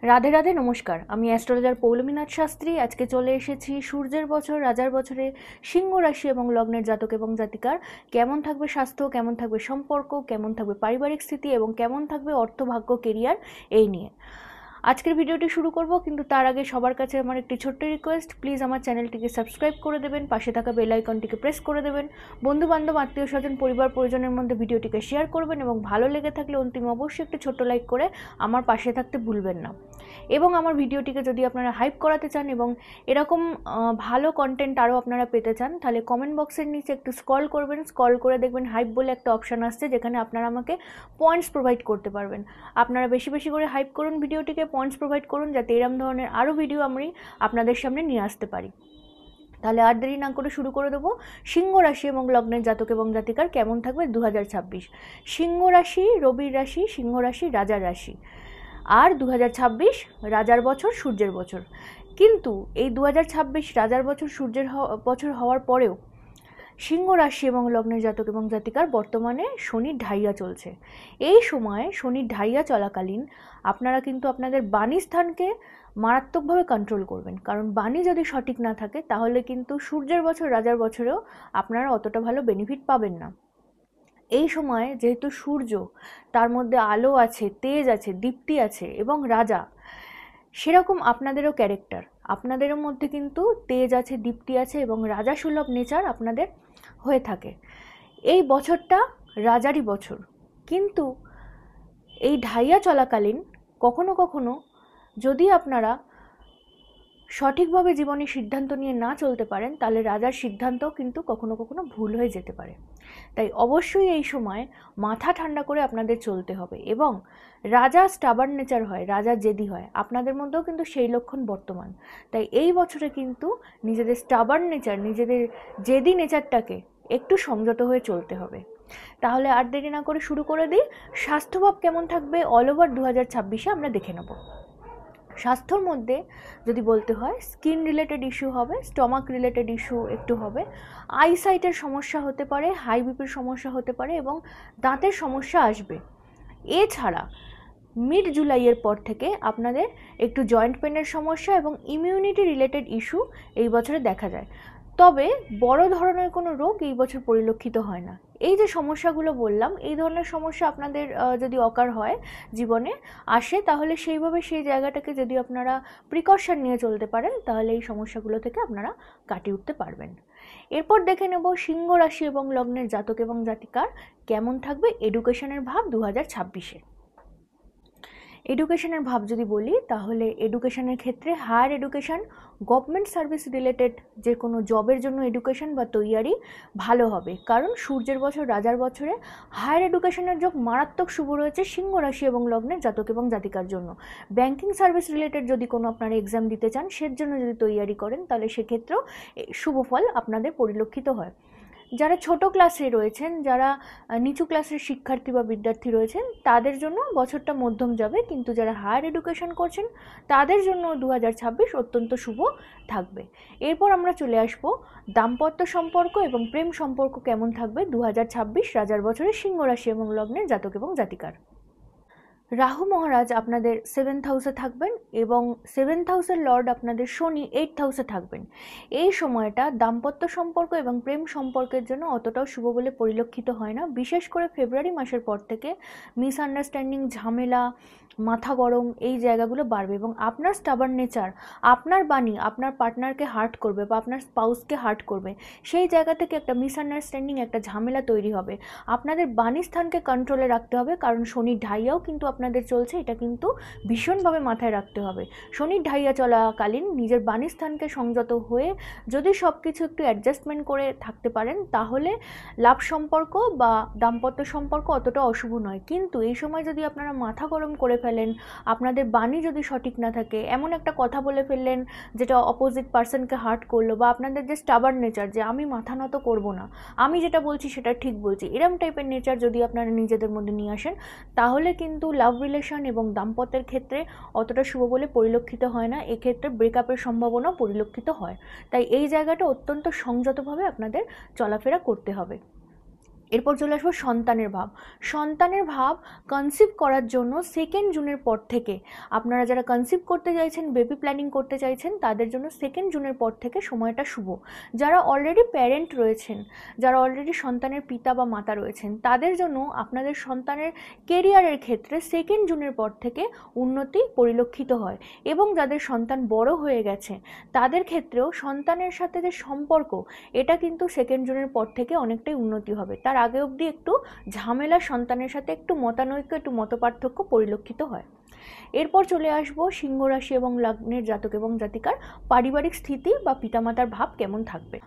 রাধে রাধে নমস্কার। আমি অ্যাস্ট্রোলজার পৌলমীনাথ শাস্ত্রী। আজকে চলে এসেছি সূর্যের বছর রাজার বছরে সিংহ রাশি এবং লগ্নের জাতক এবং জাতিকার কেমন থাকবে স্বাস্থ্য, কেমন থাকবে সম্পর্ক, কেমন থাকবে পারিবারিক স্থিতি এবং কেমন থাকবে অর্থ, ভাগ্য, কেরিয়ার, এই নিয়ে আজকের ভিডিওটি শুরু করব। কিন্তু তার আগে সবার কাছে আমার একটি ছোট্ট রিকোয়েস্ট, প্লিজ আমার চ্যানেলটিকে সাবস্ক্রাইব করে দেবেন, পাশে থাকা বেল আইকনটিকে প্রেস করে দেবেন, বন্ধু বান্ধব আত্মীয় স্বজন পরিবার পরিজনের মধ্যে ভিডিওটিকে শেয়ার করবেন এবং ভালো লেগে থাকলে অন্তিম অবশ্যই একটি ছোট্ট লাইক করে আমার পাশে থাকতে ভুলবেন না। এবং আমার ভিডিওটিকে যদি আপনারা হাইপ করাতে চান এবং এরকম ভালো কন্টেন্ট আরও আপনারা পেতে চান, তাহলে কমেন্ট বক্সের নিচে একটু স্ক্রল করবেন, স্ক্রল করে দেখবেন হাইপ বলে একটা অপশান আসছে, যেখানে আপনারা আমাকে পয়েন্টস প্রোভাইড করতে পারবেন। আপনারা বেশি বেশি করে হাইপ করুন, ভিডিওটিকে পয়েন্টস প্রোভাইড করুন, যাতে এরকম ধরনের আরও ভিডিও আমি আপনাদের সামনে নিয়ে আসতে পারি। তাহলে আর দেরি না করে শুরু করে দেবো। সিংহ রাশি এবং লগ্নের জাতক এবং জাতিকার কেমন থাকবে 2026। সিংহ রাশি রবির রাশি, সিংহ রাশি রাজার রাশি, আর 2026 রাজার বছর সূর্যের বছর। কিন্তু এই 2026 রাজার বছর সূর্যের বছর হওয়ার পরেও সিংহ রাশি এবং লগ্নের জাতক এবং জাতিকার বর্তমানে শনির ঢাইয়া চলছে। এই সময় শনির ঢাইয়া চলাকালীন আপনারা কিন্তু আপনাদের বাণী স্থানকে মারাত্মকভাবে কন্ট্রোল করবেন, কারণ বাণী যদি সঠিক না থাকে তাহলে কিন্তু সূর্যের বছর রাজার বছরেও আপনারা অতটা ভালো বেনিফিট পাবেন না। এই সময় যেহেতু সূর্য, তার মধ্যে আলো আছে, তেজ আছে, দীপ্তি আছে এবং রাজা, সেরকম আপনাদেরও ক্যারেক্টার, আপনাদেরও মধ্যে কিন্তু তেজ আছে, দীপ্তি আছে এবং রাজা সুলভ নেচার আপনাদের হয়ে থাকে। এই বছরটা রাজারই বছর, কিন্তু এই ঢাইয়া চলাকালীন কখনো কখনো যদি আপনারা সঠিকভাবে জীবনে সিদ্ধান্ত নিয়ে না চলতে পারেন, তাহলে রাজার সিদ্ধান্তও কিন্তু কখনো কখনো ভুল হয়ে যেতে পারে। তাই অবশ্যই এই সময় মাথা ঠান্ডা করে আপনাদের চলতে হবে। এবং রাজা স্টাবার্ন নেচার হয়, রাজা জেদি হয়, আপনাদের মধ্যেও কিন্তু সেই লক্ষণ বর্তমান। তাই এই বছরে কিন্তু নিজেদের স্টাবার্ন নেচার, নিজেদের জেদি নেচারটাকে একটু সংযত হয়ে চলতে হবে। তাহলে আর দেরি না করে শুরু করে দিই। স্বাস্থ্যভাব কেমন থাকবে অল ওভার 2026-এ আমরা দেখে নেব। স্বাস্থ্যর মধ্যে যদি বলতে হয়, স্কিন রিলেটেড ইস্যু হবে, স্টমাক রিলেটেড ইস্যু একটু হবে, আইসাইটের সমস্যা হতে পারে, হাই বিপির সমস্যা হতে পারে এবং দাঁতের সমস্যা আসবে। এছাড়া মিড জুলাইয়ের পর থেকে আপনাদের একটু জয়েন্ট পেনের সমস্যা এবং ইমিউনিটি রিলেটেড ইস্যু এই বছরে দেখা যায়। তবে বড় ধরনের কোনো রোগ এই বছর পরিলক্ষিত হয় না। এই যে সমস্যাগুলো বললাম, এই ধরনের সমস্যা আপনাদের যদি অকার হয়, জীবনে আসে, তাহলে সেইভাবে সেই জায়গাটাকে যদি আপনারা প্রিকশন নিয়ে চলতে পারেন, তাহলে এই সমস্যাগুলো থেকে আপনারা কাটিয়ে উঠতে পারবেন। এরপর দেখে নেব সিংহ রাশি এবং লগ্নের জাতক এবং জাতিকার কেমন থাকবে এডুকেশনের ভাব 2026-এ। এডুকেশনের ভাব যদি বলি, তাহলে এডুকেশনের ক্ষেত্রে higher education, government service related যে কোনো জবের জন্য এডুকেশন বা তৈয়ারি ভালো হবে, কারণ সূর্যের বছর রাজার বছরে হায়ার এডুকেশনের যোগ মারাত্মক শুভ রয়েছে সিংহ রাশি এবং লগ্নের জাতক এবং জাতিকার জন্য। ব্যাংকিং সার্ভিস রিলেটেড যদি কোনো আপনারা এক্সাম দিতে চান, সের জন্য যদি তৈয়ারি করেন, তাহলে সেক্ষেত্রেও শুভ ফল আপনাদের পরিলক্ষিত হয়। যারা ছোট ক্লাসে রয়েছেন, যারা নিচু ক্লাসের শিক্ষার্থী বা বিদ্যার্থী রয়েছেন, তাদের জন্য বছরটা মধ্যম যাবে, কিন্তু যারা হায়ার এডুকেশন করছেন তাদের জন্য 2026 অত্যন্ত শুভ থাকবে। এরপর আমরা চলে আসব দাম্পত্য সম্পর্ক এবং প্রেম সম্পর্ক কেমন থাকবে 2026 রাজার বছরে সিংহ রাশি এবং লগ্নের জাতক এবং জাতিকার। রাহু মহারাজ আপনাদের 7th হাউসে থাকবেন এবং 7th হাউসের লর্ড আপনাদের শনি 8th হাউসে থাকবেন। এই সময়টা দাম্পত্য সম্পর্ক এবং প্রেম সম্পর্কের জন্য অতটাও শুভ বলে পরিলক্ষিত হয় না। বিশেষ করে ফেব্রুয়ারি মাসের পর থেকে মিসআন্ডারস্ট্যান্ডিং, ঝামেলা, মাথা গরম, এই জায়গাগুলো বাড়বে এবং আপনার স্টাবার্ন নেচার, আপনার বাণী আপনার পার্টনারকে হার্ট করবে বা আপনার স্পাউসকে হার্ট করবে। সেই জায়গা থেকে একটা মিসআন্ডারস্ট্যান্ডিং, একটা ঝামেলা তৈরি হবে। আপনাদের বাণী স্থানকে কন্ট্রোলে রাখতে হবে, কারণ শনির ঢাইয়াও কিন্তু আপনাদের চলছে, এটা কিন্তু ভীষণভাবে মাথায় রাখতে হবে। শনির ঢাইয়া চলাকালীন নিজের বাণী স্থানকে সংযত হয়ে যদি সব কিছু একটু অ্যাডজাস্টমেন্ট করে থাকতে পারেন, তাহলে লাভ সম্পর্ক বা দাম্পত্য সম্পর্ক অতটা অশুভ নয়। কিন্তু এই সময় যদি আপনারা মাথা গরম করে ফেলেন, আপনাদের বাণী যদি সঠিক না থাকে, এমন একটা কথা বলে ফেললেন যেটা অপোজিট পার্সনকে হার্ট করলো, বা আপনাদের যে স্টাবার্ন নেচার, যে আমি মাথা নত করবো না, আমি যেটা বলছি সেটা ঠিক বলছি, এরম টাইপের নেচার যদি আপনারা নিজেদের মধ্যে নিয়ে আসেন, তাহলে কিন্তু লাভ রিলেশন এবং দাম্পত্যের ক্ষেত্রে অতটা শুভ বলে পরিলক্ষিত হয় না। এক্ষেত্রে ব্রেকআপের সম্ভাবনাও পরিলক্ষিত হয়। তাই এই জায়গাটা অত্যন্ত সংযতভাবে আপনাদের চলাফেরা করতে হবে। এরপর চলে আসবো সন্তানের ভাব। সন্তানের ভাব কনসিভ করার জন্য 2 জুনের পর থেকে, আপনারা যারা কনসিভ করতে চাইছেন, বেবি প্ল্যানিং করতে চাইছেন, তাদের জন্য 2 জুনের পর থেকে সময়টা শুভ। যারা অলরেডি প্যারেন্ট রয়েছেন, যারা অলরেডি সন্তানের পিতা বা মাতা রয়েছেন, তাদের জন্য আপনাদের সন্তানের কেরিয়ারের ক্ষেত্রে 2 জুনের পর থেকে উন্নতি পরিলক্ষিত হয়। এবং যাদের সন্তান বড় হয়ে গেছে তাদের ক্ষেত্রেও সন্তানের সাথে যে সম্পর্ক, এটা কিন্তু 2 জুনের পর থেকে অনেকটাই উন্নতি হবে। তার আগে অবধি একটু ঝামেলা, সন্তানের সাথে একটু মতানৈক্য, একটু মতপার্থক্য পরিলক্ষিত হয়। এরপর চলে আসবো সিংহ রাশি এবং লগ্নের জাতক এবং জাতিকার পারিবারিক স্থিতি বা পিতামাতার ভাব কেমন থাকবে।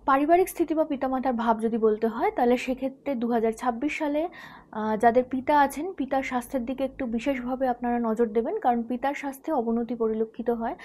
পারিবারিক স্থিতি বা পিতামাতার ভাব যদি বলতে হয়, তাহলে সেক্ষেত্রে 2026 সালে যাদের পিতা আছেন, পিতার স্বাস্থ্যের দিকে একটু বিশেষভাবে আপনারা নজর দেবেন, কারণ পিতার স্বাস্থ্যে অবনতি পরিলক্ষিত হয়।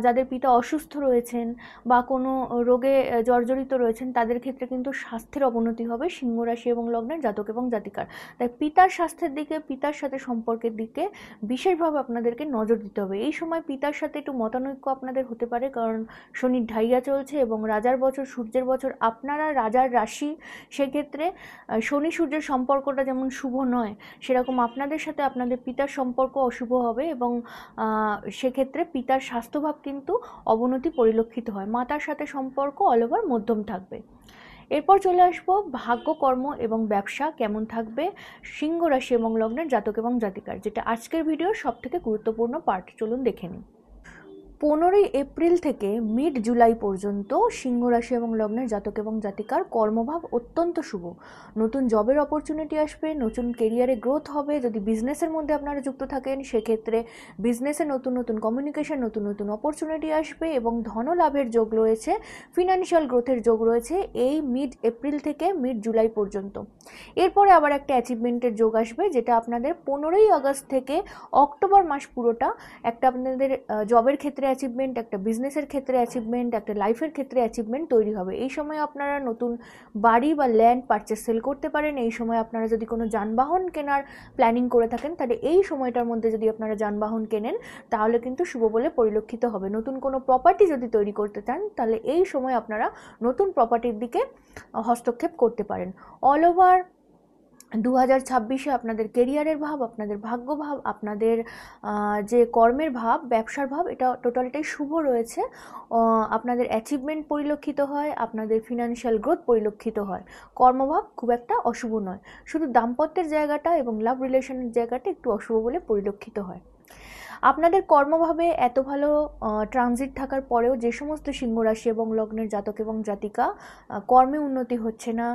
যাদের পিতা অসুস্থ রয়েছেন বা কোনো রোগে জর্জরিত রয়েছেন, তাদের ক্ষেত্রে কিন্তু স্বাস্থ্যের অবনতি হবে সিংহ রাশি এবং লগ্নের জাতক এবং জাতিকার। তাই পিতার স্বাস্থ্যের দিকে, পিতার সাথে সম্পর্কের দিকে বিশেষভাবে আপনাদেরকে নজর দিতে হবে। এই সময় পিতার সাথে একটু মতানৈক্য আপনাদের হতে পারে, কারণ শনির ঢাইয়া চলছে এবং রাজার বছর, সূর্যের বছর, আপনারা রাজার রাশি। সেক্ষেত্রে শনি সূর্যের সম্পর্কটা যেমন শুভ নয়, সেরকম আপনাদের সাথে আপনাদের পিতার সম্পর্ক অশুভ হবে এবং সেক্ষেত্রে পিতার স্বাস্থ্যভাব কিন্তু অবনতি পরিলক্ষিত হয়। মাতার সাথে সম্পর্ক অল ওভার মধ্যম থাকবে। এরপর চলে আসবো ভাগ্য, কর্ম এবং ব্যবসা কেমন থাকবে সিংহ রাশি এবং লগ্নের জাতক এবং জাতিকার, যেটা আজকের ভিডিওর সবথেকে গুরুত্বপূর্ণ পার্ট। চলুন দেখে নিই। 15 এপ্রিল থেকে মিড জুলাই পর্যন্ত সিংহ রাশি এবং লগ্নের জাতক এবং জাতিকার কর্মভাব অত্যন্ত শুভ। নতুন জবের অপরচুনিটি আসবে, নতুন কেরিয়ারে গ্রোথ হবে। যদি বিজনেসের মধ্যে আপনারা যুক্ত থাকেন, সেক্ষেত্রে বিজনেসে নতুন নতুন কমিউনিকেশন, নতুন নতুন অপরচুনিটি আসবে এবং ধন লাভের যোগ রয়েছে, ফিনান্সিয়াল গ্রোথের যোগ রয়েছে এই মিড এপ্রিল থেকে মিড জুলাই পর্যন্ত। এরপরে আবার একটা অ্যাচিভমেন্টের যোগ আসবে, যেটা আপনাদের 15 আগস্ট থেকে অক্টোবর মাস পুরোটা একটা আপনাদের জবের ক্ষেত্রে অ্যাচিভমেন্ট, একটা বিজনেসের ক্ষেত্রে অ্যাচিভমেন্ট, একটা লাইফের ক্ষেত্রে অ্যাচিভমেন্ট তৈরি হবে। এই সময় আপনারা নতুন বাড়ি বা ল্যান্ড পারচেস সেল করতে পারেন। এই সময় আপনারা যদি কোনো যানবাহন কেনার প্ল্যানিং করে থাকেন, তাহলে এই সময়টার মধ্যে যদি আপনারা যানবাহন কেনেন, তাহলে কিন্তু শুভ বলে পরিলক্ষিত হবে। নতুন কোনো প্রপার্টি যদি তৈরি করতে চান, তাহলে এই সময় আপনারা নতুন প্রপার্টির দিকে হস্তক্ষেপ করতে পারেন। অল ওভার 2026-এ আপনাদের কেরিয়ারের ভাব, আপনাদের ভাগ্য ভাব, আপনাদের যে কর্মের ভাব, ব্যবসার ভাব, এটা টোটালটাই শুভ রয়েছে। আপনাদের অ্যাচিভমেন্ট পরিলক্ষিত হয়, আপনাদের ফিনান্সিয়াল গ্রোথ পরিলক্ষিত হয়। কর্মভাব খুব একটা অশুভ নয়, শুধু দাম্পত্যের জায়গাটা এবং লাভ রিলেশনের জায়গাটা একটু অশুভ বলে পরিলক্ষিত হয়। আপনাদের কর্মভাবে এত ভালো ট্রানজিট থাকার পরেও যে সমস্ত সিংহ রাশি এবং লগ্নের জাতক এবং জাতিকা কর্মে উন্নতি হচ্ছে না,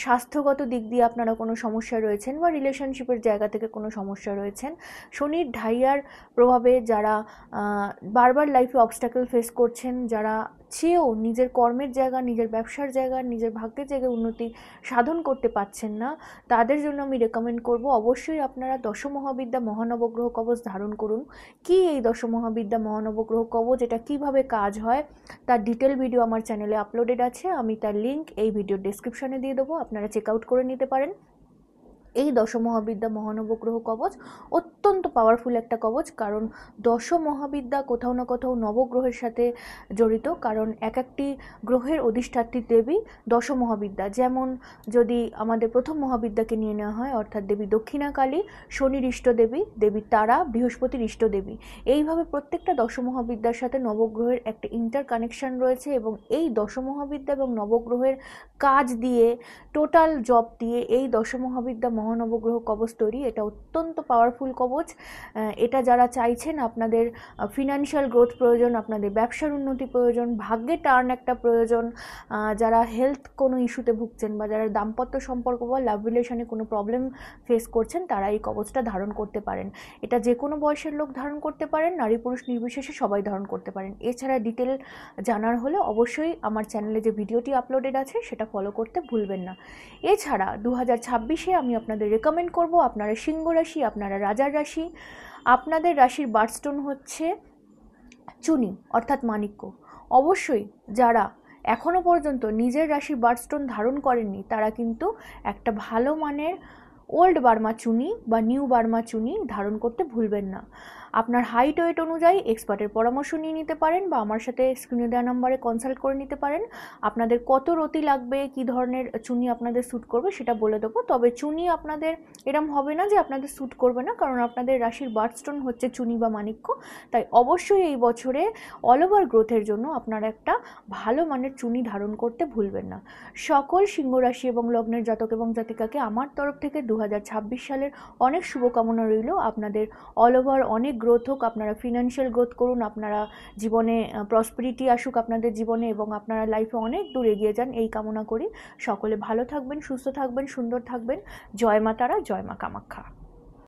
স্বাস্থ্যগত দিক দিয়ে আপনারা কোনো সমস্যা রয়েছেন বা রিলেশনশিপের জায়গা থেকে কোনো সমস্যা রয়েছেন, শনির ঢাইয়ার প্রভাবে যারা বারবার লাইফে অবস্ট্যাকল ফেস করছেন, যারা চেয়েও নিজের কর্মের জায়গা, নিজের ব্যবসার জায়গা, নিজের ভাগ্যের জায়গায় উন্নতি সাধন করতে পারছেন না, তাদের জন্য আমি রেকমেন্ড করব অবশ্যই আপনারা দশমহাবিদ্যা মহানবগ্রহ কবচ ধারণ করুন। কি এই দশমহাবিদ্যা মহানবগ্রহ কবচ, এটা কিভাবে কাজ হয়, তার ডিটেল ভিডিও আমার চ্যানেলে আপলোডেড আছে। আমি তার লিঙ্ক এই ভিডিওর ডেসক্রিপশনে দিয়ে দেবো, আপনারা চেক আউট করে নিতে পারেন। এই দশমহাবিদ্যা মহানবগ্রহ কবচ অত্যন্ত পাওয়ারফুল একটা কবচ, কারণ দশমহাবিদ্যা কোথাও না কোথাও নবগ্রহের সাথে জড়িত, কারণ এক একটি গ্রহের অধিষ্ঠাত্রী দেবী দশমহাবিদ্যা। যেমন যদি আমাদের প্রথম মহাবিদ্যাকে নিয়ে নেওয়া হয়, অর্থাৎ দেবী দক্ষিণাকালী, শনির ইষ্টদেবী, দেবী তারা, বৃহস্পতির ইষ্টদেবী, এইভাবে প্রত্যেকটা দশমহাবিদ্যার সাথে নবগ্রহের একটা ইন্টার কানেকশন রয়েছে এবং এই দশমহাবিদ্যা এবং নবগ্রহের কাজ দিয়ে, টোটাল জব দিয়ে এই দশমহাবিদ্যা মহানবগ্রহ কবচ তৈরি। এটা অত্যন্ত পাওয়ারফুল কবচ। এটা যারা চাইছেন আপনাদের ফিনান্সিয়াল গ্রোথ প্রয়োজন, আপনাদের ব্যবসার উন্নতি প্রয়োজন, ভাগ্যে টার্ন একটা প্রয়োজন, যারা হেলথ কোনো ইস্যুতে ভুগছেন বা যারা দাম্পত্য সম্পর্ক বা লাভ রিলেশনে কোনো প্রবলেম ফেস করছেন, তারা এই কবচটা ধারণ করতে পারেন। এটা যে কোনো বয়সের লোক ধারণ করতে পারেন, নারী পুরুষ নির্বিশেষে সবাই ধারণ করতে পারেন। এছাড়া ডিটেল জানার হলে অবশ্যই আমার চ্যানেলে যে ভিডিওটি আপলোডেড আছে সেটা ফলো করতে ভুলবেন না। এছাড়া 2026-এ আমি আপনাদের রেকমেন্ড করব, আপনারা সিংহ রাশি, আপনারা রাজার রাশি, আপনাদের রাশির বার্থস্টোন হচ্ছে চুনি অর্থাৎ মাণিক্য। অবশ্যই যারা এখনও পর্যন্ত নিজের রাশির বার্থস্টোন ধারণ করেননি, তারা কিন্তু একটা ভালো মানের ওল্ড বার্মা চুনি বা নিউ বার্মা চুনি ধারণ করতে ভুলবেন না। আপনার হাইট ওয়েট অনুযায়ী এক্সপার্টের পরামর্শ নিয়ে নিতে পারেন বা আমার সাথে স্ক্রিনে দেওয়া নম্বরে কনসাল্ট করে নিতে পারেন। আপনাদের কত রতি লাগবে, কি ধরনের চুনি আপনাদের স্যুট করবে সেটা বলে দেবো। তবে চুনি আপনাদের এরম হবে না যে আপনাদের স্যুট করবে না, কারণ আপনাদের রাশির বার্থস্টোন হচ্ছে চুনি বা মাণিক্য। তাই অবশ্যই এই বছরে অল ওভার গ্রোথের জন্য আপনারা একটা ভালো মানের চুনি ধারণ করতে ভুলবেন না। সকল সিংহ রাশি এবং লগ্নের জাতক এবং জাতিকাকে আমার তরফ থেকে 2026 সালের অনেক শুভকামনা রইল। আপনাদের অল ওভার অনেক গ্রোথ হোক, আপনারা ফিনান্সিয়াল গ্রোথ করুন, আপনারা জীবনে প্রসপেরিটি আসুক আপনাদের জীবনে, এবং আপনারা লাইফে অনেক দূর এগিয়ে যান, এই কামনা করি। সকলে ভালো থাকবেন, সুস্থ থাকবেন, সুন্দর থাকবেন। জয় মা তারা, জয় মা কামাখ্যা।